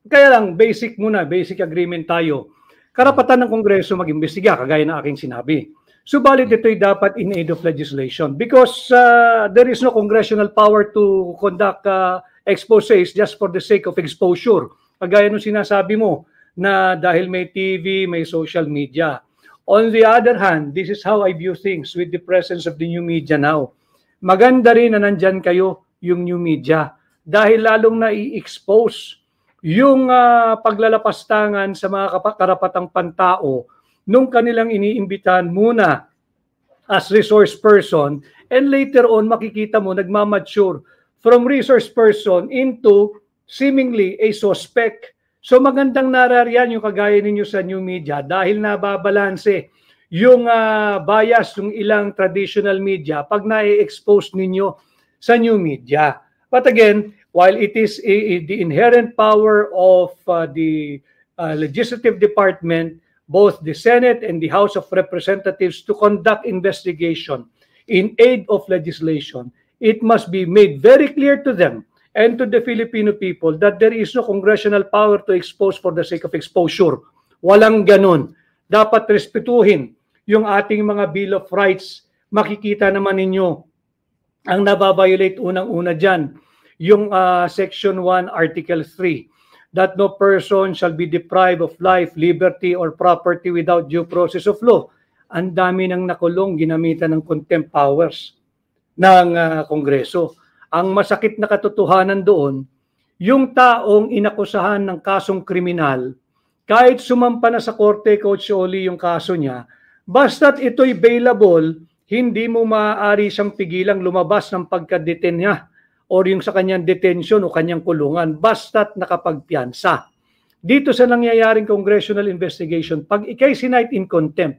Kaya lang, basic muna, basic agreement tayo. Karapatan ng Kongreso mag-imbestiga, kagaya ng aking sinabi. Subalit ito'y dapat in aid of legislation because there is no congressional power to conduct exposés just for the sake of exposure. Kagaya nung sinasabi mo na dahil may TV, may social media. On the other hand, this is how I view things with the presence of the new media now. Maganda rin na nandyan kayo yung new media dahil lalong na-i-expose yung paglalapastangan sa mga karapatang pantao nung kanilang iniimbitahan muna as resource person and later on makikita mo nagmamature from resource person into seemingly a suspect. So magandang narariyan yung kagaya ninyo sa new media dahil nababalanse yung bias ng ilang traditional media pag na-expose ninyo sa new media. But again, while it is the inherent power of the legislative department, both the Senate and the House of Representatives to conduct investigation in aid of legislation, it must be made very clear to them and to the Filipino people that there is no congressional power to expose for the sake of exposure. Walang ganun. Dapat respetuhin yung ating mga Bill of Rights. Makikita naman ninyo ang nababiolate unang-una dyan, yung Section 1, Article 3, that no person shall be deprived of life, liberty, or property without due process of law. Ang dami ng nakulong ginamitan ng contempt powers ng Kongreso. Ang masakit na katotohanan doon, yung taong inakusahan ng kasong kriminal, kahit sumampa na sa korte, Coach Oli, yung kaso niya, basta't ito'y bailable, hindi mo maaari siyang pigilang lumabas ng pagka-detain niya or yung sa kanyang detention o kanyang kulungan, basta't nakapagpiyansa. Dito sa nangyayaring congressional investigation, pag ikay sinight in contempt,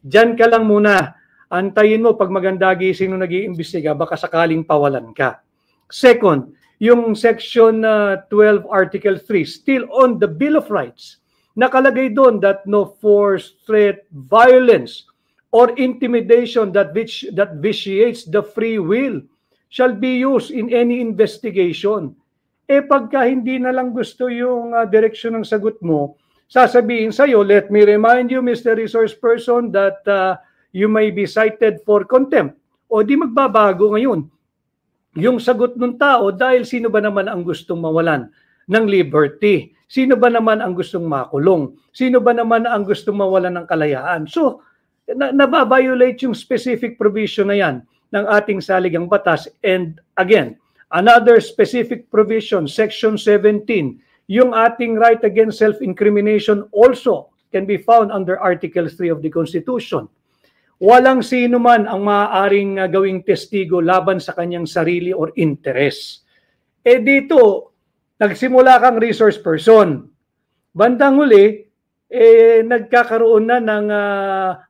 dyan ka lang muna, antayin mo pag maganda gising nung nag-iimbestiga, baka sakaling pawalan ka. Second, yung Section 12, Article 3, still on the Bill of Rights, nakalagay doon that no force, threat, violence, or intimidation that vitiates the free will shall be used in any investigation. Pagka hindi na lang gusto yung direksyon ng sagot mo, sasabihin sa'yo, let me remind you, Mr. Resource Person, that you may be cited for contempt. O di magbabago ngayon yung sagot ng tao dahil sino ba naman ang gustong mawalan ng liberty? Sino ba naman ang gustong makulong? Sino ba naman ang gustong mawalan ng kalayaan? So, nababiolate yung specific provision na yan ng ating saligang batas. And again, another specific provision, Section 17, yung ating right against self-incrimination also can be found under Article 3 of the Constitution. Walang sino man ang maaaring gawing testigo laban sa kanyang sarili or interest. Dito, nagsimula kang resource person. Bandang huli, nagkakaroon na ng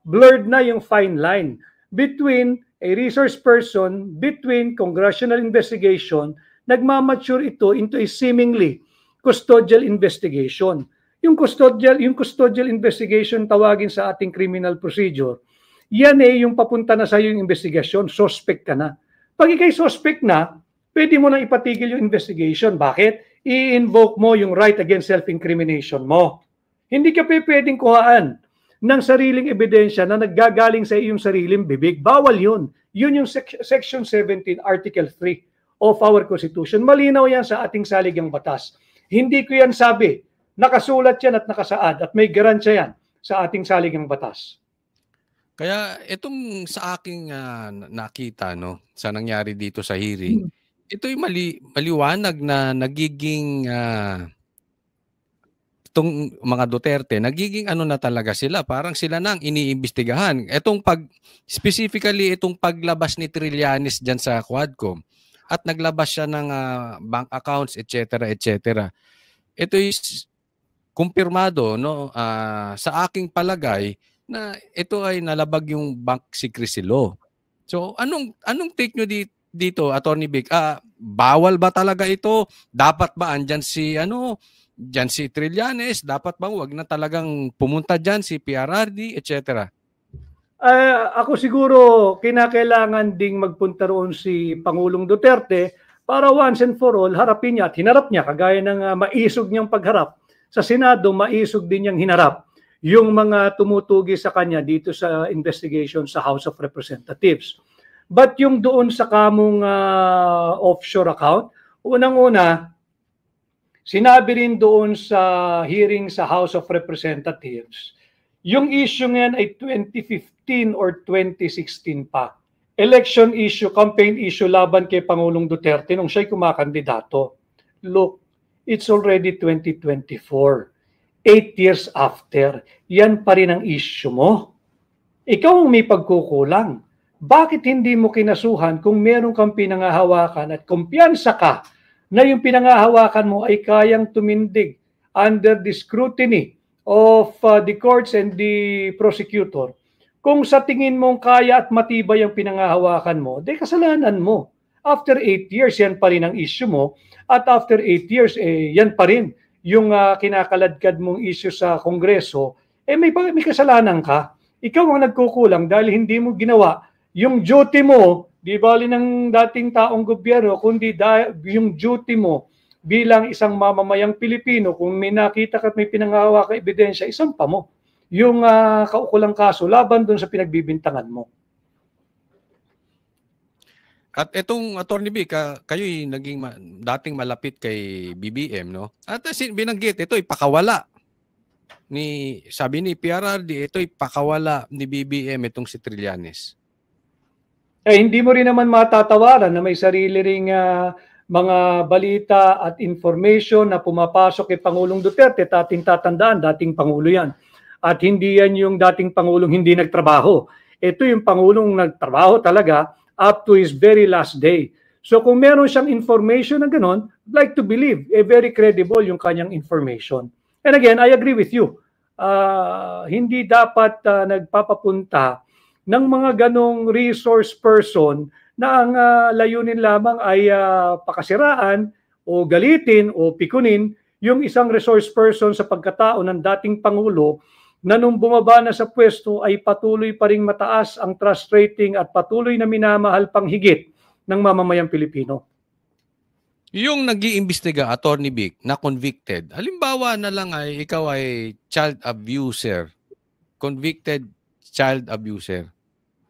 blurred na yung fine line between a resource person, between congressional investigation, nagmamature ito into a seemingly custodial investigation. Yung custodial investigation tawagin sa ating criminal procedure, yan yung papunta na sa yung investigasyon, suspect ka na. Pag ikay suspect na, pwede mo na ipatigil yung investigation. Bakit? I-invoke mo yung right against self-incrimination mo. Hindi ka pwedeng kuhaan ng sariling ebidensya na naggagaling sa iyong sariling bibig. Bawal yun. Yun yung Section 17, Article 3 of our Constitution. Malinaw yan sa ating saligang batas. Hindi ko yan sabi. Nakasulat yan at nakasaad at may garansya yan sa ating saligang batas. Kaya itong sa aking nakita sa nangyari dito sa hearing, ito'y maliwanag na nagiging itong mga Duterte, nagiging na talaga sila, parang sila nang iniimbestigahan. Specifically itong paglabas ni Trillanes dyan sa Quadcom at naglabas siya ng bank accounts, etc. etc. Ito is kumpirmado sa aking palagay na ito ay nalabag yung bank secrecy law. So anong take nyo dito, Attorney Vic? Bawal ba talaga ito? Dapat ba andyan si Trillanes? Dapat bang wag na talagang pumunta dyan si PRRD, etc.? Ako siguro kinakailangan ding magpunta roon si Pangulong Duterte para once and for all, harapin niya at hinarap niya, kagaya ng maisog niyang pagharap. Sa Senado, maisog din niyang hinarap yung mga tumutugi sa kanya dito sa investigation sa House of Representatives. But yung doon sa kamong offshore account, unang-una, sinabi rin doon sa hearing sa House of Representatives, yung issue ngayon ay 2015 or 2016 pa. Election issue, campaign issue laban kay Pangulong Duterte nung siya'y kumakandidato. Look, it's already 2024. 8 years after, yan pa rin ang issue mo. Ikaw ang may pagkukulang. Bakit hindi mo kinasuhan kung meron kang pinangahawakan at kumpiyansa ka na yung pinangahawakan mo ay kayang tumindig under the scrutiny of the courts and the prosecutor? Kung sa tingin mong kaya at matibay ang pinangahawakan mo, di kasalanan mo. After 8 years, yan pa rin ang issue mo. At after 8 years, yan pa rin yung kinakaladkad mong issue sa Kongreso, may kasalanan ka. Ikaw ang nagkukulang dahil hindi mo ginawa yung duty mo, di bali ng dating taong gobyerno, kundi yung duty mo bilang isang mamamayang Pilipino. Kung may nakita ka at may pinangahawak ka ebidensya, isampa mo yung kaukulang kaso laban doon sa pinagbibintangan mo. At itong Attorney Vic, kayo'y naging dating malapit kay BBM, no? At binanggit, ito ipakawala sabi ni PRRD, ito ipakawala ni BBM itong si Trillanes. Hindi mo rin naman matatawaran na may sarili ring mga balita at information na pumapasok kay Pangulong Duterte. Dating tatandaan, dating Pangulo yan. At hindi yan yung dating Pangulong hindi nagtrabaho. Ito yung Pangulong nagtrabaho talaga up to his very last day. So kung meron siyang information na gano'n, I'd like to believe, very credible yung kanyang information. And again, I agree with you. Hindi dapat nagpapapunta ng mga ganong resource person na ang layunin lamang ay pakasiraan o galitin o pikunin yung isang resource person sa pagkatao ng dating Pangulo na nung bumaba na sa pwesto ay patuloy pa ring mataas ang trust rating at patuloy na minamahal pang higit ng mamamayang Pilipino. Yung nag-iimbestiga, Attorney Vic, na convicted, halimbawa na lang ay ikaw ay child abuser, convicted child abuser.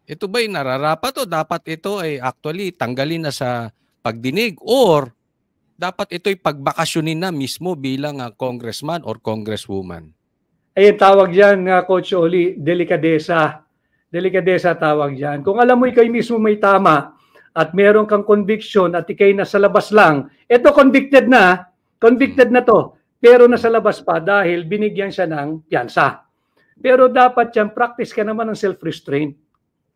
Ito ba'y nararapat o dapat ito ay actually tanggalin na sa pagdinig or dapat ito'y pagbakasyonin na mismo bilang congressman or congresswoman? Ayun, tawag dyan, Coach Oli, delikadesa. Delikadesa tawag dyan. Kung alam mo ikaw mismo may tama at meron kang conviction at ikay nasa labas lang, eto convicted na to, pero nasa labas pa dahil binigyan siya ng piyansa. Pero dapat yan, practice ka naman ng self-restraint.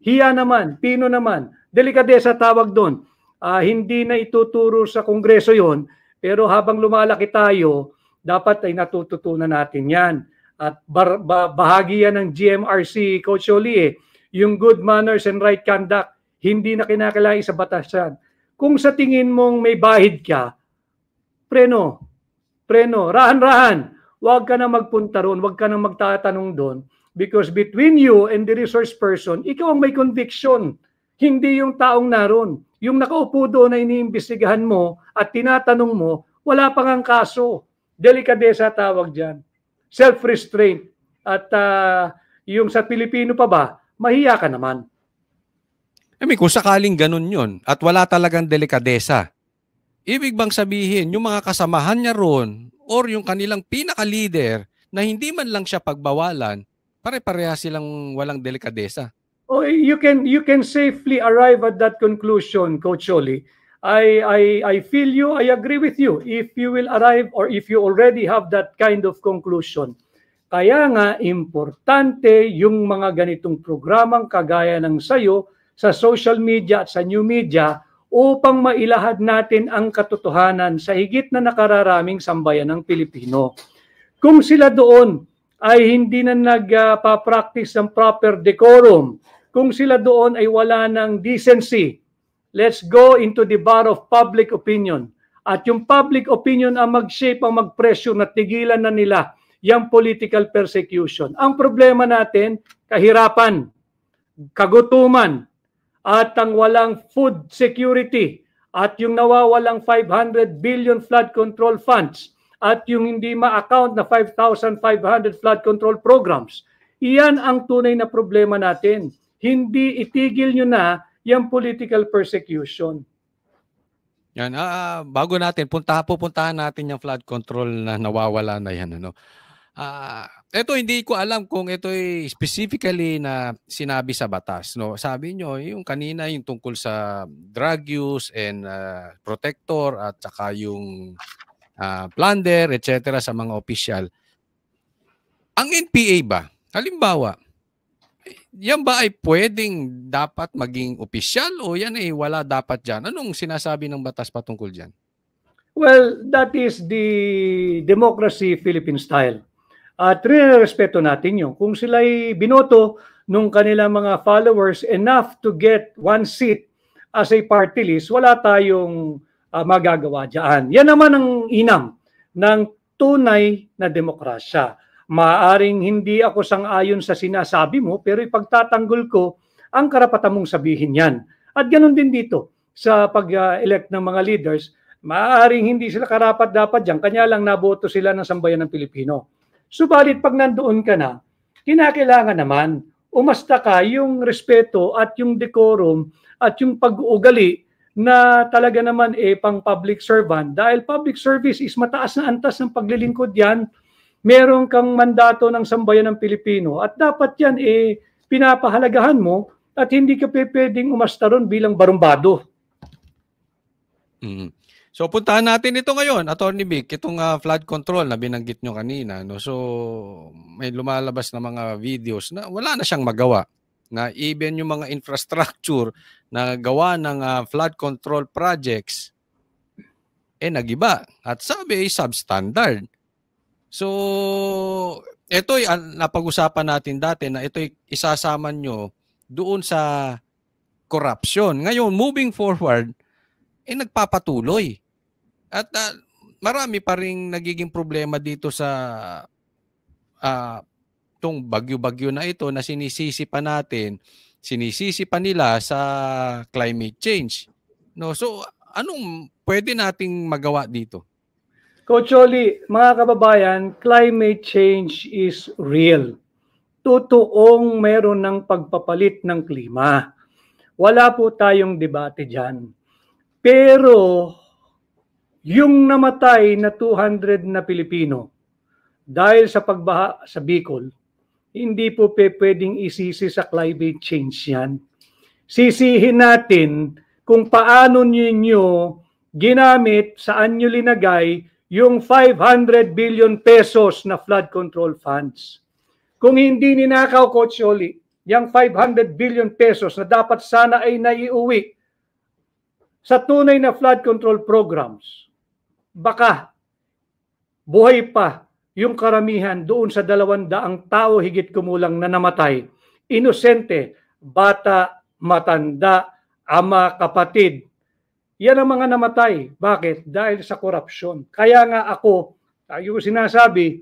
Hiya naman, pino naman, delikadesa tawag doon. Hindi na ituturo sa Kongreso yon, pero habang lumalaki tayo, dapat ay natututunan natin yan. At bahagi yan ng GMRC, Coach Oli, yung good manners and right conduct, hindi na kinakailangan sa batas yan. Kung sa tingin mong may bahid ka, preno, rahan-rahan, huwag ka na magpunta ron, huwag ka na magtatanong doon, because between you and the resource person, ikaw ang may conviction, hindi yung taong naroon. Yung nakaupo doon na iniimbestigahan mo at tinatanong mo, wala pang ang kaso. Delikadesa tawag dyan. Self-restraint. At yung sa Pilipino pa ba, mahiya ka naman. Kung sakaling ganun yun at wala talagang delikadesa, ibig bang sabihin yung mga kasamahan niya ron or yung kanilang pinaka-leader na hindi man lang siya pagbawalan, pare-pareha silang walang delikadesa? Oh, you can safely arrive at that conclusion, Coach Oli. I feel you, I agree with you if you will arrive or if you already have that kind of conclusion. Kaya nga, importante yung mga ganitong programang kagaya ng sayo sa social media at sa new media upang mailahad natin ang katotohanan sa higit na nakararaming sambayan ng Pilipino. Kung sila doon ay hindi na nagpa-practice ng proper decorum, kung sila doon ay wala ng decency, let's go into the bar of public opinion. At yung public opinion ang mag-shape, ang mag-pressure na tigilan na nila yung political persecution. Ang problema natin, kahirapan, kagutuman, at ang walang food security, at yung nawawalang 500 billion flood control funds at yung hindi ma-account na 5,500 flood control programs, iyan ang tunay na problema natin. Hindi itigil nyo na yung political persecution. Yan, bago natin, pupuntahan natin yung flood control na nawawala na yan. Ano? Ito hindi ko alam kung ito ay specifically na sinabi sa batas. No? Sabi nyo, yung kanina yung tungkol sa drug use and protector at saka yung plunder, etc. sa mga opisyal. Ang NPA ba, halimbawa, yan ba ay pwedeng dapat maging opisyal o yan ay wala dapat dyan? Anong sinasabi ng batas patungkol dyan? Well, that is the democracy Philippine style. At respeto natin yun. Kung sila'y binoto nung kanilang mga followers enough to get one seat as a party list, wala tayong magagawa dyan. Yan naman ang inam ng tunay na demokrasya. Maaring hindi ako sang-ayon sa sinasabi mo, pero ipagtatanggol ko ang karapatan mong sabihin yan. At ganun din dito sa pag-elect ng mga leaders, maaring hindi sila karapat-dapat dyan, kanya lang naboto sila ng sambayan ng Pilipino. Subalit pag nandoon ka na, kinakailangan naman, umasta ka yung respeto at yung decorum at yung pag-uugali na talaga naman pang public servant. Dahil public service is mataas na antas ng paglilingkod yan, meron kang mandato ng sambayan ng Pilipino at dapat yan pinapahalagahan mo at hindi ka pwedeng umasta ron bilang barumbado. So puntahan natin ito ngayon, Attorney Vic, itong flood control na binanggit nyo kanina. No? So may lumalabas na mga videos na wala na siyang magawa. Na even yung mga infrastructure na gawa ng flood control projects, nagiba. At sabi, substandard. So, ito'y napag-usapan natin dati na ito'y isasama nyo doon sa corruption. Ngayon, moving forward, nagpapatuloy. At marami pa rin nagiging problema dito sa itong bagyo-bagyo na ito na sinisisi pa nila sa climate change. No? So, anong pwede nating magawa dito? Coach Oli, mga kababayan, climate change is real. Totoong meron ng pagpapalit ng klima. Wala po tayong debate dyan. Pero, yung namatay na 200 na Pilipino dahil sa pagbaha sa Bicol, hindi po pwedeng isisi sa climate change yan. Sisihin natin kung paano ninyo ginamit, saan nyo linagay yung 500 billion pesos na flood control funds. Kung hindi ninakaw, Coach Oli, yung 500 billion pesos na dapat sana ay naiuwi sa tunay na flood control programs, baka buhay pa yung karamihan doon sa 200 tao higit kumulang na namatay. Inosente, bata, matanda, ama, kapatid. Yan ang mga namatay. Bakit? Dahil sa korupsyon. Kaya nga ako, yung sinasabi,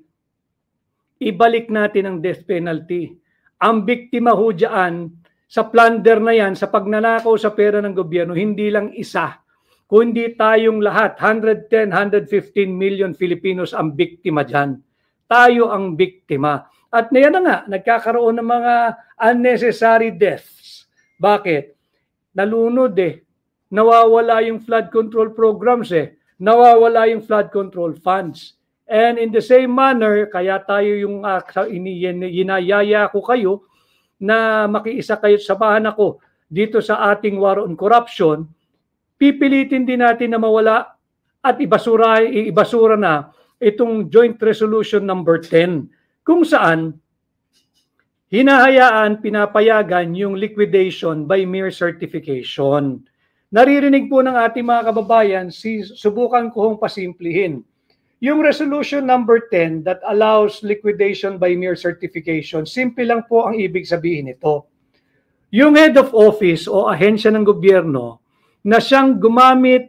ibalik natin ang death penalty. Ang biktima ho dyan, sa plunder na yan, sa pagnanakaw sa pera ng gobyerno, hindi lang isa, kundi tayong lahat, 110, 115 million Filipinos ang biktima dyan. Tayo ang biktima. At yan na nga, nagkakaroon ng mga unnecessary deaths. Bakit? Nalunod nawawala yung flood control programs nawawala yung flood control funds. And in the same manner, kaya tayo yung inayaya ko kayo na makiisa kayo, sabahan ako dito sa ating war on corruption, pipilitin din natin na mawala at ibasura na itong Joint Resolution number 10 kung saan hinahayaan, pinapayagan yung liquidation by mere certification. Naririnig po ng ating mga kababayan, subukan ko hong pasimplihin. Yung resolution number 10 that allows liquidation by mere certification, simple lang po ang ibig sabihin nito. Yung head of office o ahensya ng gobyerno na siyang gumamit,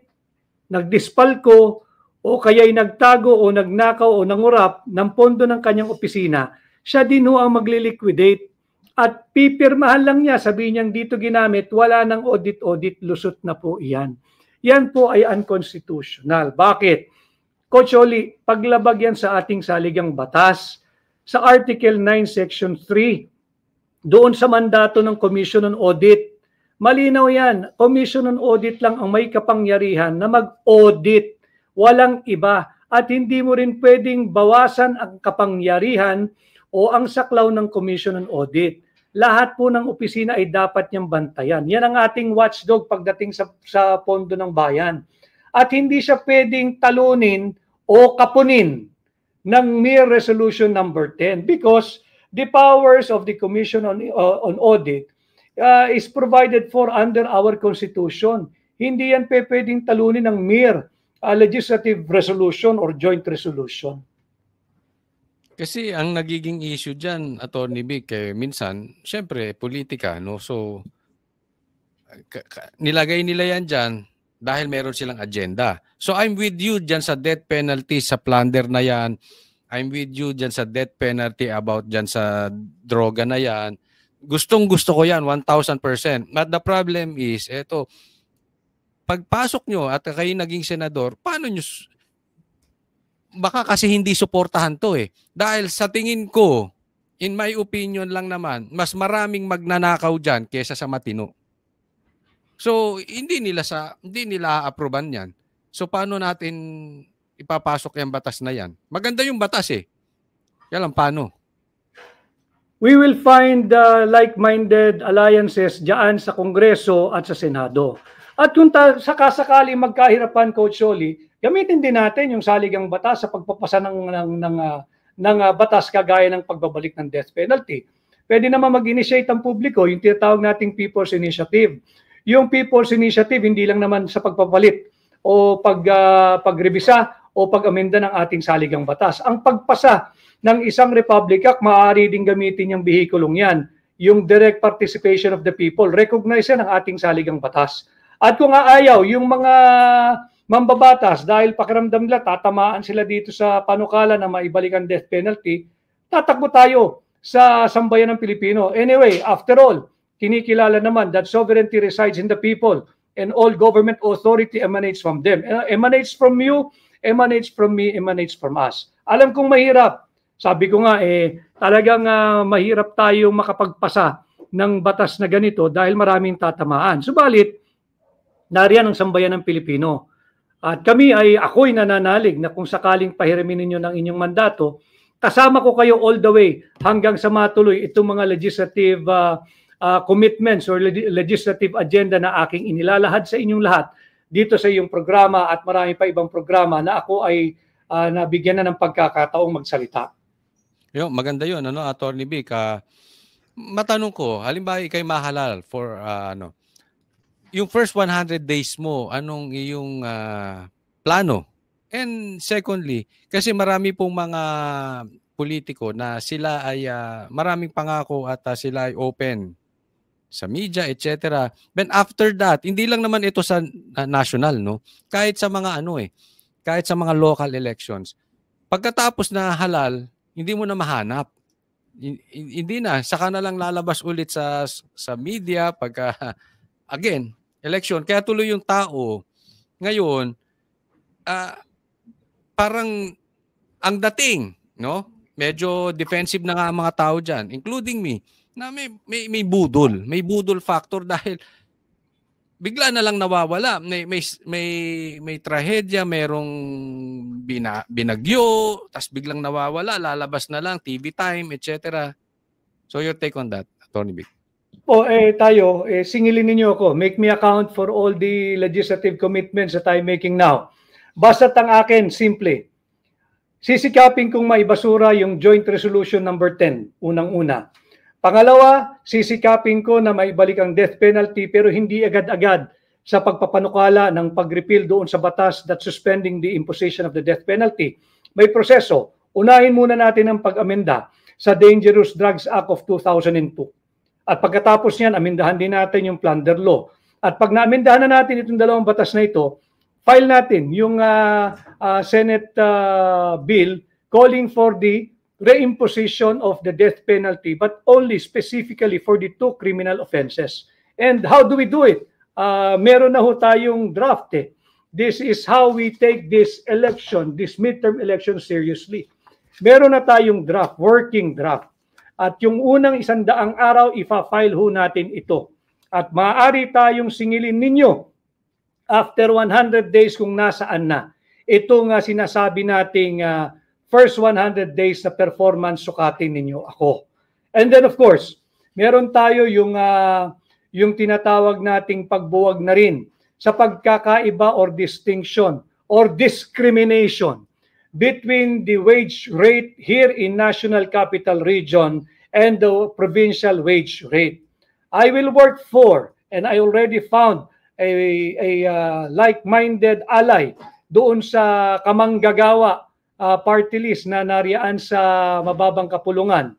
nagdispalko o kaya'y nagtago o nagnakaw o nangurap ng pondo ng kanyang opisina, siya din ho ang magli-liquidate. At pipirmahan lang niya, sabihin niyang dito ginamit, wala ng audit, lusot na po iyan. yan po ay unconstitutional. Bakit? Coach Oli, paglabag yan sa ating saligang batas, sa Article 9, Section 3, doon sa mandato ng Commission on Audit, malinaw yan, Commission on Audit lang ang may kapangyarihan na mag-audit, walang iba. At hindi mo rin pwedeng bawasan ang kapangyarihan o ang saklaw ng Commission on Audit. Lahat po ng opisina ay dapat niyang bantayan. Yan ang ating watchdog pagdating sa pondo ng bayan. At hindi siya pwedeng talunin o kapunin ng mere resolution number 10 because the powers of the Commission on Audit is provided for under our Constitution. Hindi yan pwedeng talunin ng mere legislative resolution or joint resolution. Kasi ang nagiging issue dyan, Attorney Vic, minsan, syempre, politika, no? So, nilagay nila yan dyan dahil meron silang agenda. So, I'm with you dyan sa death penalty, sa plunder na yan. I'm with you dyan sa death penalty about dyan sa droga na yan. Gustong-gusto ko yan, 1,000%. But the problem is, eto, pagpasok nyo at kayo naging senador, paano nyo, baka kasi hindi suportahan to eh. Dahil sa tingin ko, in my opinion lang naman, mas maraming magnanakaw dyan kesa sa matino. So, hindi nila a-approvean yan. So, paano natin ipapasok yung batas na yan? Maganda yung batas eh. Kaya lang, paano? We will find like-minded alliances dyan sa Kongreso at sa Senado. At kung sakasakali magkahirapan, Coach Oli, gamitin din natin yung saligang batas sa pagpapasa ng batas kagaya ng pagbabalik ng death penalty. Pwede naman mag-initiate ang publiko, yung tinatawag nating People's Initiative. Yung People's Initiative, hindi lang naman sa pagpapalit o pagrebisa o pag-amenda ng ating saligang batas. Ang pagpasa ng isang Republic Act, maaari din gamitin yung bihikulong yan, yung direct participation of the people. Recognize yan ang ating saligang batas. At kung ayaw, yung mga mambabatas, dahil pakiramdam nila, tatamaan sila dito sa panukala na maibalik ang death penalty, tatakbo tayo sa sambayan ng Pilipino. Anyway, after all, kinikilala naman that sovereignty resides in the people and all government authority emanates from them. Emanates from you, emanates from me, emanates from us. Alam kong mahirap. Sabi ko nga, talagang mahirap tayo makapagpasa ng batas na ganito dahil maraming tatamaan. Subalit, nariyan ang sambayan ng Pilipino. At ako'y nananalig na kung sakaling pahiramin ninyo ng inyong mandato, kasama ko kayo all the way hanggang sa matuloy itong mga legislative commitments or legislative agenda na aking inilalahad sa inyong lahat dito sa iyong programa at marami pa ibang programa na ako ay nabigyan na ng pagkakataong magsalita. Maganda yun, Attorney Vic. Matanong ko, halimbawa ikay mahalal for yung first 100 days mo, anong iyong plano? And secondly, kasi marami pong mga politiko na sila ay maraming pangako at sila ay open sa media, etc. Then after that, hindi lang naman ito sa national, no? Kahit sa mga kahit sa mga local elections. Pagkatapos na halal, hindi mo na mahanap. Hindi na, saka na lang lalabas ulit sa media pagka again, election. Kaya tuloy yung tao ngayon parang ang dating, no? Medyo defensive na nga ang mga tao diyan, including me, na may budol. May budol factor dahil bigla na lang nawawala. May trahedya, merong binagyo, tas biglang nawawala, lalabas na lang, TV time, etc. So your take on that, Attorney Vic? Singilin ninyo ako. Make me account for all the legislative commitments that I'm making now. Basta't ang akin, simple. Sisikapin kong maibasura yung Joint Resolution number 10, unang-una. Pangalawa, sisikapin ko na maibalik ang death penalty pero hindi agad-agad sa pagpapanukala ng pag-repeal doon sa batas that suspending the imposition of the death penalty. May proseso. Unahin muna natin ang pag-amenda sa Dangerous Drugs Act of 2002. At pagkatapos niyan, amendahan din natin yung plunder law. At pag na-amendahan na natin itong dalawang batas na ito, file natin yung Senate bill calling for the reimposition of the death penalty but only specifically for the two criminal offenses. And how do we do it? Meron na ho tayong draft This is how we take this election, this midterm election seriously. Meron na tayong draft, working draft. At yung unang 100 araw, ifa-file ho natin ito. At maaari tayong singilin ninyo after 100 days kung nasaan na. Ito nga sinasabi nating first 100 days na performance, sukatin ninyo ako. And then of course, meron tayo yung tinatawag nating pagbuwag na rin sa pagkakaiba or distinction or discrimination between the wage rate here in National Capital Region and the provincial wage rate. I will work for, and I already found a like-minded ally doon sa kamanggagawa party list na nariyan sa mababang kapulungan.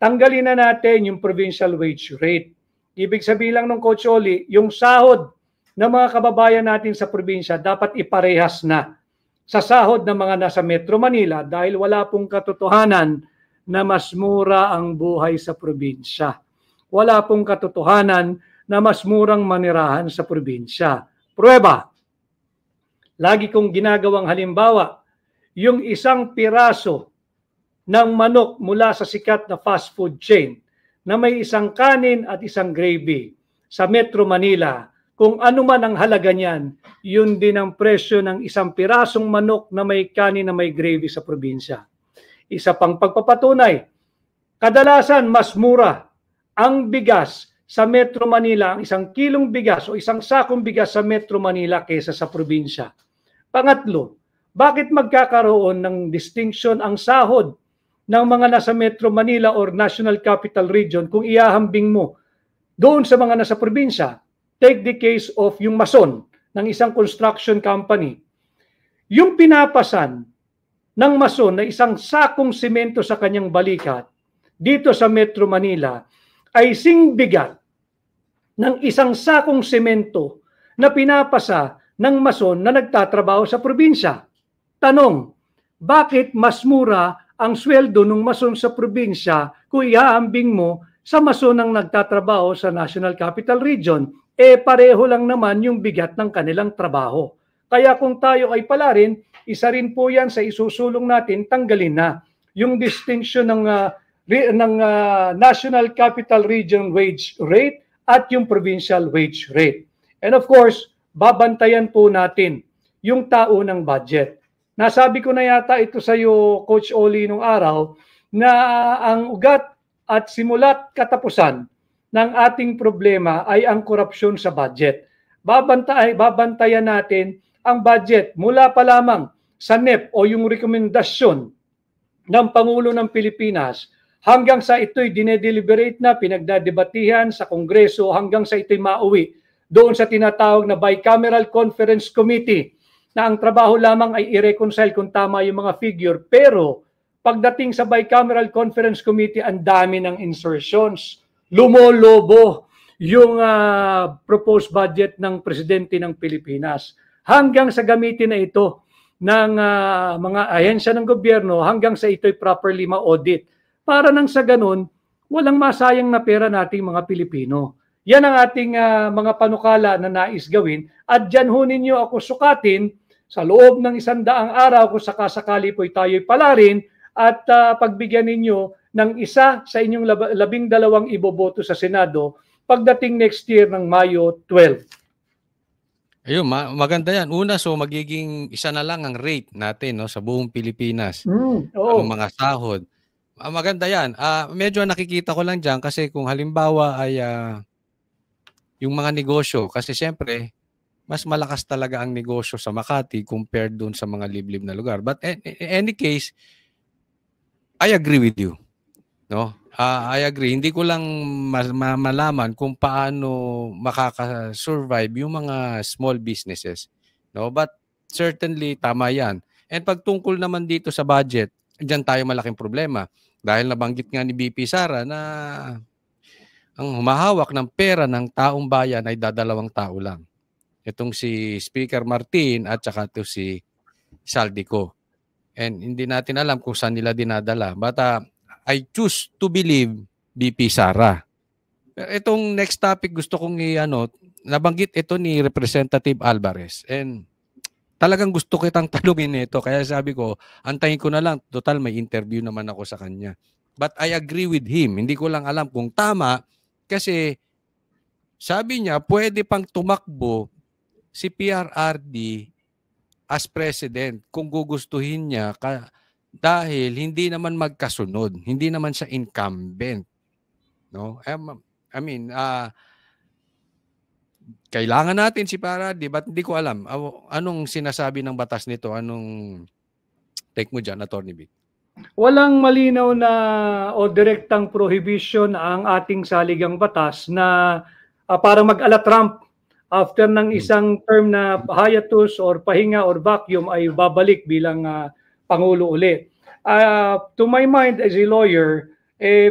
Tanggalin na natin yung provincial wage rate. Ibig sabihin lang ng Coach Oli, yung sahod ng mga kababayan natin sa probinsya dapat iparehas na sa sahod ng mga nasa Metro Manila dahil wala pong katotohanan na mas mura ang buhay sa probinsya. Wala pong katotohanan na mas murang manirahan sa probinsya. Pruweba, lagi kong ginagawang halimbawa, yung isang piraso ng manok mula sa sikat na fast food chain na may isang kanin at isang gravy sa Metro Manila, kung ano man ang halaga niyan, yun din ang presyo ng isang pirasong manok na may kanin na may gravy sa probinsya. Isa pang pagpapatunay, kadalasan mas mura ang bigas sa Metro Manila, ang isang kilong bigas o isang sakong bigas sa Metro Manila kaysa sa probinsya. Pangatlo, bakit magkakaroon ng distinction ang sahod ng mga nasa Metro Manila or National Capital Region kung iahambing mo doon sa mga nasa probinsya? Take the case of yung mason ng isang construction company. Yung pinapasan ng mason na isang sakong simento sa kanyang balikat dito sa Metro Manila ay singbigat ng isang sakong simento na pinapasa ng mason na nagtatrabaho sa probinsya. Tanong, bakit mas mura ang sweldo ng mason sa probinsya kung ihaambing mo sa mason ng nagtatrabaho sa National Capital Region? Pareho lang naman yung bigat ng kanilang trabaho. Kaya kung tayo ay palarin, isa rin po yan sa isusulong natin, tanggalin na yung distinction ng National Capital Region wage rate at yung provincial wage rate. And of course, babantayan po natin yung tao ng budget. Nasabi ko na yata ito sa iyo, Coach Oli, nung araw, na ang ugat at simulat katapusan ng ating problema ay ang korupsyon sa budget. Babantayan natin ang budget mula pa lamang sa NEP o yung rekomendasyon ng Pangulo ng Pilipinas hanggang sa ito'y dinedeliberate na, pinagdadebatihan sa Kongreso hanggang sa ito'y mauwi doon sa tinatawag na Bicameral Conference Committee na ang trabaho lamang ay i-reconcile kung tama yung mga figure. Pero pagdating sa Bicameral Conference Committee, ang dami ng insertions. Lumolobo yung proposed budget ng Presidente ng Pilipinas hanggang sa gamitin na ito ng mga ahensya ng gobyerno hanggang sa ito'y properly ma-audit. Para nang sa ganun, walang masayang na pera nating mga Pilipino. Yan ang ating mga panukala na nais gawin at dyan ho ninyo ako sukatin sa loob ng 100 araw kung sakasakali po'y tayo'y palarin at pagbigyan ninyo ng isa sa inyong 12 iboboto sa Senado pagdating next year ng Mayo 12. Ayun, maganda yan. Una, so magiging isa na lang ang rate natin, no, sa buong Pilipinas. Ang mga sahod. Maganda yan. Medyo nakikita ko lang dyan kasi kung halimbawa ay yung mga negosyo, kasi siyempre, mas malakas talaga ang negosyo sa Makati compared dun sa mga liblib na lugar. But in any case, I agree with you. No? I agree. Hindi ko lang malaman kung paano makaka-survive yung mga small businesses. No? But certainly tama 'yan. And pagtungkol naman dito sa budget, diyan tayo malaking problema dahil nabanggit nga ni BP Sara na ang humahawak ng pera ng taong bayan ay dadalawang tao lang. Itong si Speaker Martin at saka ito si Saldico. And hindi natin alam kung saan nila dinadala. But I choose to believe BP Sara. Itong next topic gusto kong nabanggit ito ni Representative Alvarez. And talagang gusto kitang tanungin nito. Kaya sabi ko, antayin ko na lang. Total, may interview naman ako sa kanya. But I agree with him. Hindi ko lang alam kung tama kasi sabi niya, pwede pang tumakbo si PRRD as president kung gugustuhin niya dahil hindi naman magkasunod. Hindi naman siya incumbent. No? I mean, kailangan natin si PRRD, but hindi ko alam. Anong sinasabi ng batas nito? Anong take mo dyan, Atty. Vic? Walang malinaw na o direktang prohibition ang ating saligang batas na para mag-ala Trump after ng isang term na hiatus or pahinga or vacuum ay babalik bilang Pangulo uli. To my mind as a lawyer,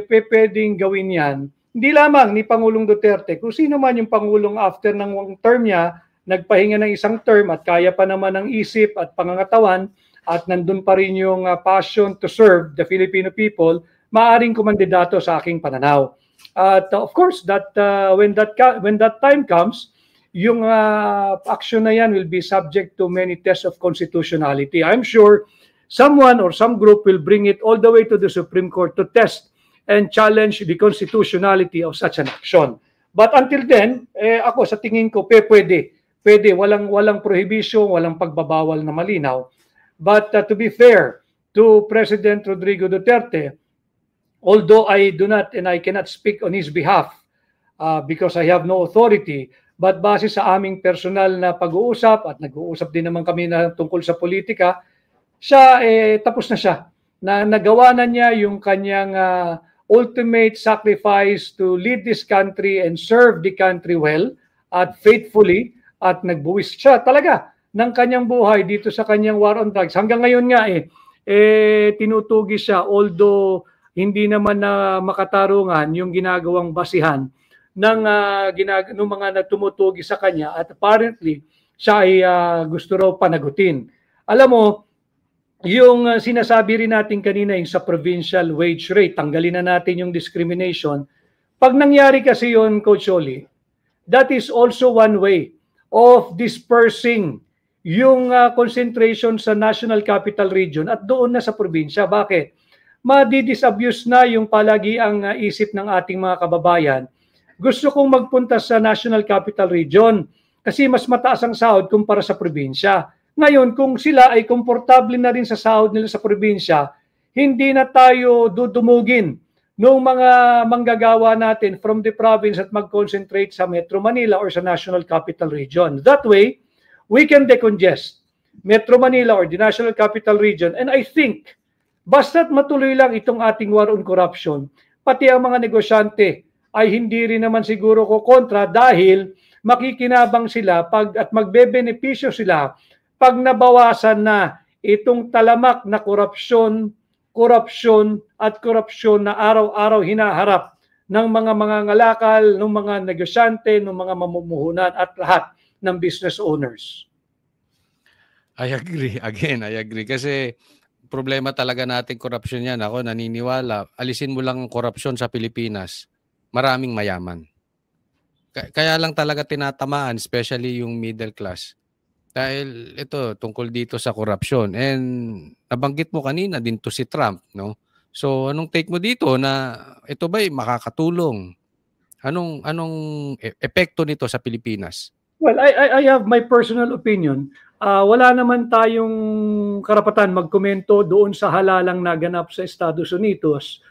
pwedeng gawin yan. Hindi lamang ni Pangulong Duterte, kung sino man yung Pangulong after ng term niya, nagpahinga ng isang term at kaya pa naman ng isip at pangangatawan at nandun pa rin yung passion to serve the Filipino people, maaaring kumandidato sa aking pananaw. At of course, that when that time comes, yung action na yan will be subject to many tests of constitutionality. I'm sure someone or some group will bring it all the way to the Supreme Court to test and challenge the constitutionality of such an action. But until then, ako sa tingin ko, pwede, walang prohibition, walang pagbabawal na malinaw. But to be fair to President Rodrigo Duterte, although I do not and I cannot speak on his behalf because I have no authority, but base sa aming personal na pag-uusap at nag-uusap din naman kami na tungkol sa politika, siya tapos na siya. Nagawa na niya yung kanyang ultimate sacrifice to lead this country and serve the country well at faithfully at nagbuwis siya talaga ng kanyang buhay dito sa kanyang war on drugs. Hanggang ngayon nga tinutugi siya although hindi naman na makatarungan yung ginagawang basihan ng mga tumutugi sa kanya at apparently siya ay gusto raw panagutin. Alam mo, yung sinasabi rin natin kanina yung sa provincial wage rate, tanggalin na natin yung discrimination. Pag nangyari kasi yun, Coach Oli, that is also one way of dispersing yung concentration sa National Capital Region at doon na sa probinsya. Bakit? Madi-disabuse na yung palagi ang isip ng ating mga kababayan. Gusto kong magpunta sa National Capital Region kasi mas mataas ang sahod kumpara sa probinsya. Ngayon, kung sila ay komportable na rin sa sahod nila sa probinsya, hindi na tayo dudumugin ng mga manggagawa natin from the province at mag-concentrate sa Metro Manila or sa National Capital Region. That way, we can decongest Metro Manila or the National Capital Region. And I think, basta't matuloy lang itong ating war on corruption, pati ang mga negosyante ay hindi rin naman siguro ko kontra dahil makikinabang sila at magbebenepisyo sila pag nabawasan na itong talamak na korupsyon na araw-araw hinaharap ng mga mangangalakal, ng mga negosyante, ng mga mamumuhunan at lahat ng business owners. I agree. Again, I agree. Kasi problema talaga natin korupsyon yan. Ako naniniwala, alisin mo lang ang korupsyon sa Pilipinas, maraming mayaman. Kaya lang talaga tinatamaan, especially yung middle class. Dahil ito, tungkol dito sa korupsyon. And nabanggit mo kanina din to si Trump, no? So, anong take mo dito na ito ba'y makakatulong? Anong epekto nito sa Pilipinas? Well, I have my personal opinion. Wala naman tayong karapatan magkomento doon sa halalang naganap sa Estados Unidos.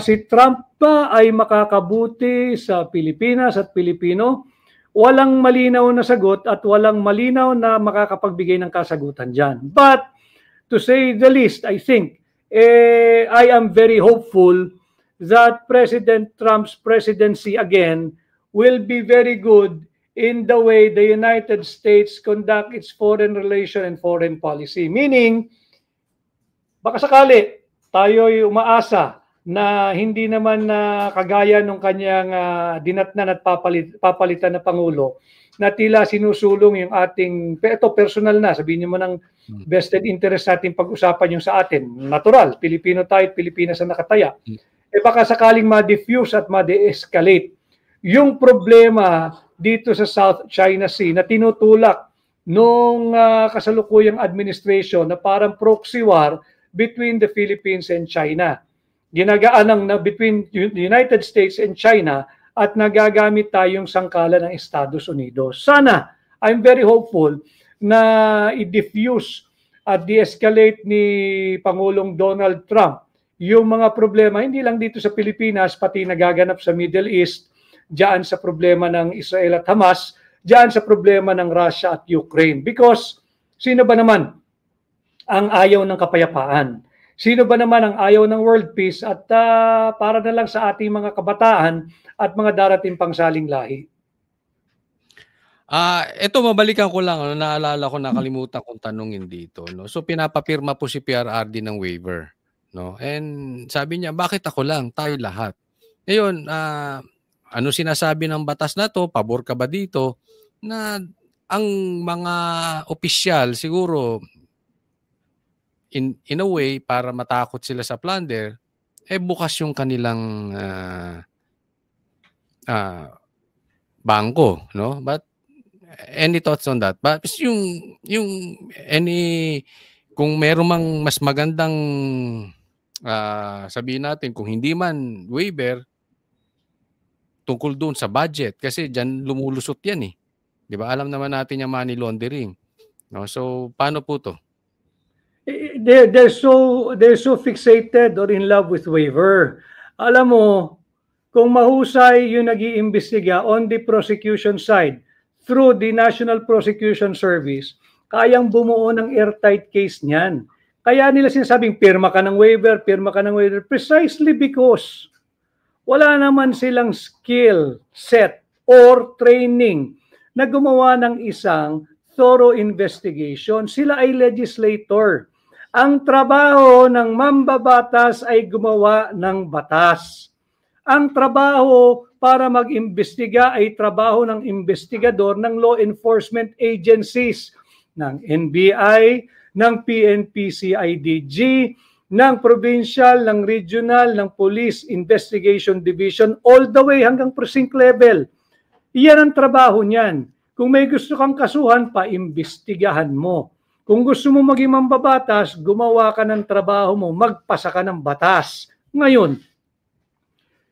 Si Trump ba ay makakabuti sa Pilipinas at Pilipino? Walang malinaw na sagot at walang malinaw na makakapagbigay ng kasagutan dyan. But to say the least, I think, I am very hopeful that President Trump's presidency again will be very good in the way the United States conduct its foreign relation and foreign policy. Meaning, baka sakali tayo'y umaasa na hindi naman kagaya nung kanyang dinatnan at papalitan na Pangulo na tila sinusulong yung ating, ito personal na, sabihin niyo mo ng vested interest natin pag-usapan yung sa atin. Natural, Pilipino tayo, Pilipinas ang nakataya. Baka sakaling ma-diffuse at ma-de-escalate yung problema dito sa South China Sea na tinutulak nung kasalukuyang administration na parang proxy war between the Philippines and China. Ginagaan na between the United States and China at nagagamit tayong sangkala ng Estados Unidos. Sana, I'm very hopeful na i-diffuse at de-escalate ni Pangulong Donald Trump yung mga problema, hindi lang dito sa Pilipinas, pati nagaganap sa Middle East, diyan sa problema ng Israel at Hamas, diyan sa problema ng Russia at Ukraine. Because sino ba naman ang ayaw ng kapayapaan? Sino ba naman ang ayaw ng world peace at para na lang sa ating mga kabataan at mga darating pangsaling lahi? Ito mabalikan ko lang, naalala ko, nakalimutan kong tanungin dito, no. So pinapapirma po si PRRD ng waiver, no. And sabi niya, bakit ako lang? Tayo lahat. Ngayon, ano sinasabi ng batas na to? Pabor ka ba dito? Na ang mga opisyal siguro in a way para matakot sila sa plunder, bukas yung kanilang bangko, no? But any thoughts on that? But yung kung meron mang mas magandang sabihin natin, kung hindi man waiver tungkol doon sa budget, kasi diyan lumulusot yan eh. 'Di ba? Alam naman natin yung money laundering. No? So paano po 'to? They're so fixated or in love with waiver. Alam mo, kung mahusay yung nag-iimbestiga on the prosecution side through the National Prosecution Service, kayang bumuo ng airtight case niyan. Kaya nila sinasabing pirma ka ng waiver precisely because wala naman silang skill set or training na gumawa ng isang thorough investigation. Sila ay legislator. Ang trabaho ng mambabatas ay gumawa ng batas. Ang trabaho para mag-imbestiga ay trabaho ng investigador ng law enforcement agencies, ng NBI, ng PNP-CIDG, ng provincial, ng regional, ng police investigation division, all the way hanggang precinct level. Iyan ang trabaho niyan. Kung may gusto kang kasuhan, paimbestigahan mo. Kung gusto mo maging mambabatas, gumawa ka ng trabaho mo, magpasa ka ng batas. Ngayon,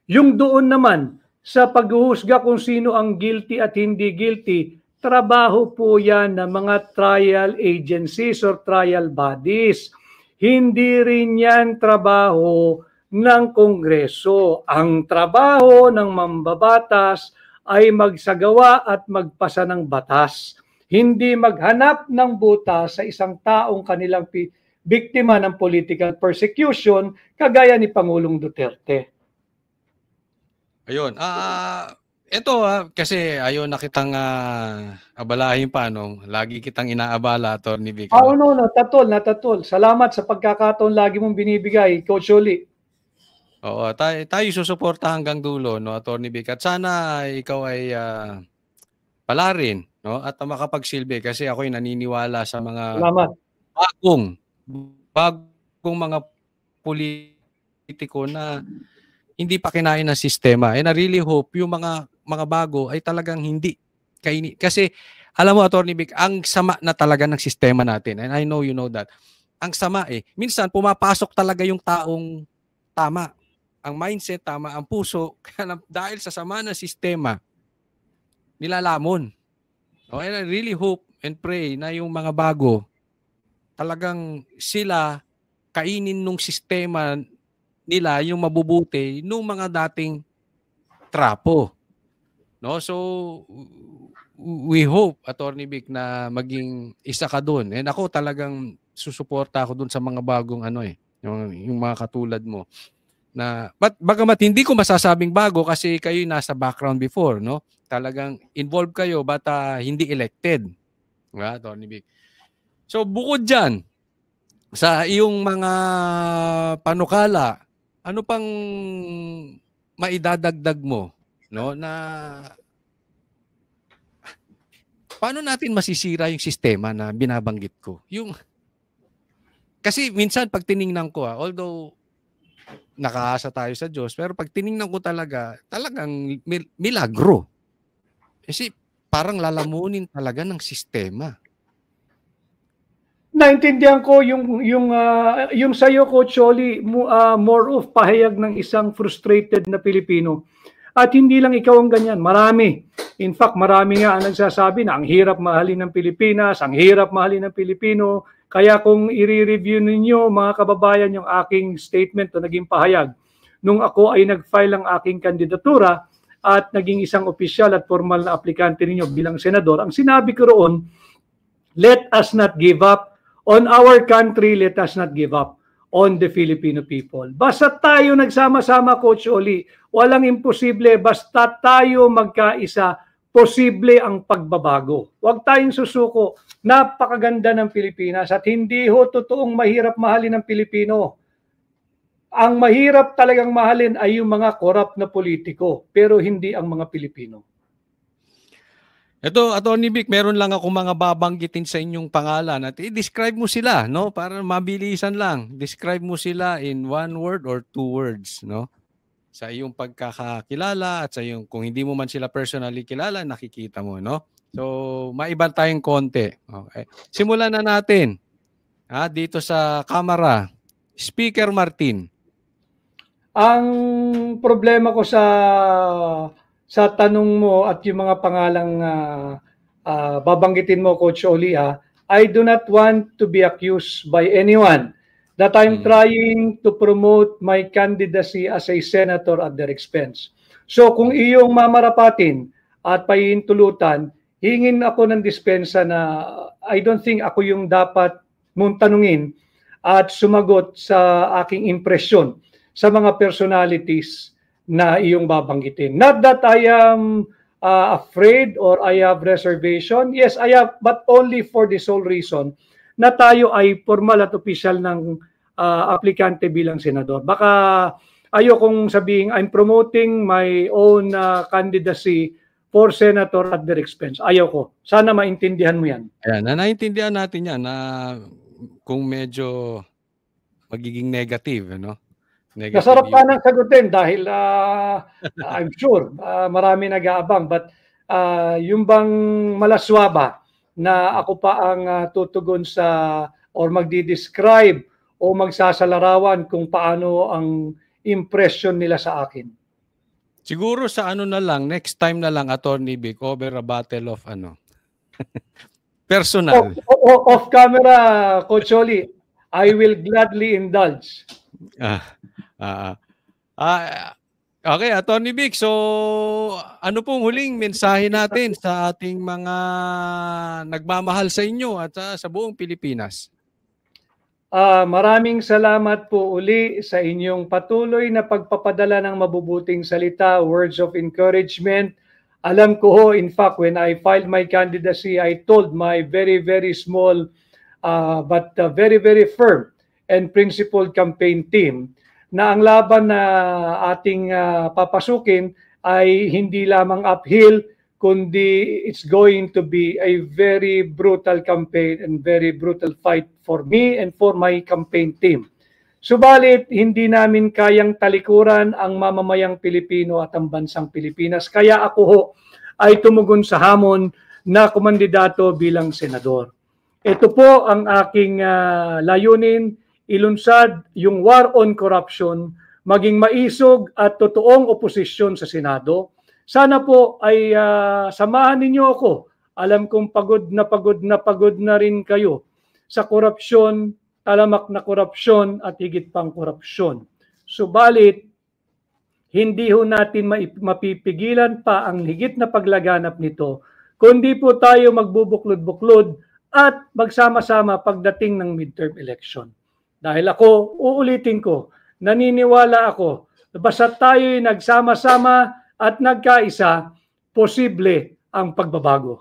yung doon naman sa paghuhusga kung sino ang guilty at hindi guilty, trabaho po yan ng mga trial agencies or trial bodies. Hindi rin yan trabaho ng Kongreso. Ang trabaho ng mambabatas ay magsagawa at magpasa ng batas. Hindi maghanap ng butas sa isang taong kanilang biktima ng political persecution kagaya ni Pangulong Duterte. Ayun. Ito kasi ayaw na kitang abalahin pa, no? Lagi kitang inaabala, Atty. Vic. No, natatol. Salamat sa pagkakataon lagi mong binibigay, Coach Oli. Oo, tayo susuporta hanggang dulo, no, Atty. Vic. At sana ikaw ay palarin, no, at makapagsilbi, kasi ako ay naniniwala sa mga bagong mga politiko na hindi pa kinain ng sistema. And I really hope yung mga bago ay talagang hindi kainin. Kasi alam mo, Atty. Vic, ang sama na talaga ng sistema natin. And I know you know that. Ang sama minsan pumapasok talaga yung taong tama. Ang mindset tama, ang puso, dahil sa sama ng sistema, nilalamon. And I really hope and pray na yung mga bago, talagang sila kainin nung sistema nila, yung mabubuti nung mga dating trapo. No? So, we hope, Atty. Vic, na maging isa ka doon. And ako talagang susuporta ako doon sa mga bagong yung mga katulad mo. Na bagamat hindi ko masasabing bago kasi kayo nasa background before, no? Talagang involved kayo but hindi elected. Diba, Atty. Vic? So bukod diyan sa iyong mga panukala, ano pang maidadagdag mo, no, na paano natin masisira yung sistema na binabanggit ko? Kasi minsan pag tiningnan ko, although nakaasa tayo sa Diyos, pero pag tiningnan ko talagang milagro. Kasi parang lalamunin talaga ng sistema. Naintindihan ko yung sayo, Coach Oli, more of pahayag ng isang frustrated na Pilipino. At hindi lang ikaw ang ganyan, marami. In fact, marami nga ang nagsasabi na ang hirap mahalin ng Pilipinas, ang hirap mahalin ng Pilipino. Kaya kung i-review ninyo, mga kababayan, yung aking statement o naging pahayag, nung ako ay nag-file ang aking kandidatura at naging isang opisyal at formal na aplikante ninyo bilang senador, ang sinabi ko roon, let us not give up on our country, let us not give up on the Filipino people. Basta tayo nagsama-sama, Coach Oli, walang imposible, basta tayo magkaisa, posible ang pagbabago. Huwag tayong susuko. Napakaganda ng Pilipinas at hindi ho totoong mahirap mahalin ng Pilipino. Ang mahirap talagang mahalin ay yung mga corrupt na politiko, pero hindi ang mga Pilipino. Ito, Atty. Vic, meron lang ako mga babanggitin sa inyong pangalan at i-describe mo sila, no? Para mabilisan lang. Describe mo sila in 1 word or 2 words, no? Sa iyong pagkakakilala at sa iyong, kung hindi mo man sila personally kilala, nakikita mo, no? So, maiba tayong konti. Okay. Simulan na natin. Dito sa camera, Speaker Martin. Ang problema ko sa tanong mo at yung mga pangalang babanggitin mo, Coach Oli, I do not want to be accused by anyone that I'm trying to promote my candidacy as a senator at their expense. So kung iyong mamarapatin at pahihintulutan, hingin ako ng dispensa na I don't think ako yung dapat mong tanungin at sumagot sa aking impresyon sa mga personalities na iyong babanggitin. Not that I am afraid or I have reservation. Yes, I have, but only for the sole reason na tayo ay formal at opisyal ng aplikante bilang senador. Baka ayokong sabihin, I'm promoting my own candidacy for senator at their expense. Ayoko. Sana maintindihan mo yan. Ayan, naintindihan natin yan na kung medyo magiging negative, ano? Negative. Nasarap pa nang sagutin dahil I'm sure marami nag-aabang, but yung bang malaswaba na ako pa ang tutugon sa or magdi-describe o magsasalarawan kung paano ang impression nila sa akin. Siguro sa ano na lang, next time na lang, Atty. Vic, over a battle of personal. Off camera, Coach Oli, I will gladly indulge. Okay, Atty. Vic, so ano pong huling mensahe natin sa ating mga nagmamahal sa inyo at sa buong Pilipinas? Maraming salamat po uli sa inyong patuloy na pagpapadala ng mabubuting salita, words of encouragement. Alam ko ho, in fact, when I filed my candidacy, I told my very, very small but very, very firm and principled campaign team na ang laban na ating papasukin ay hindi lamang uphill, kundi it's going to be a very brutal campaign and very brutal fight for me and for my campaign team. Subalit, hindi namin kayang talikuran ang mamamayang Pilipino at ang bansang Pilipinas. Kaya ako ho ay tumugon sa hamon na kumandidato bilang senador. Ito po ang aking layunin, ilunsad yung war on corruption, maging maisog at totoong oposisyon sa Senado. Sana po ay samahan ninyo ako. Alam kong pagod na rin kayo sa korupsyon, talamak na korupsyon at higit pang korupsyon. Subalit, hindi ho natin mapipigilan pa ang higit na paglaganap nito, kundi po tayo magbubuklod-buklod at magsama-sama pagdating ng midterm election. Dahil ako, uulitin ko, naniniwala ako, basta tayo'y nagsama-sama at nagkaisa, posible ang pagbabago.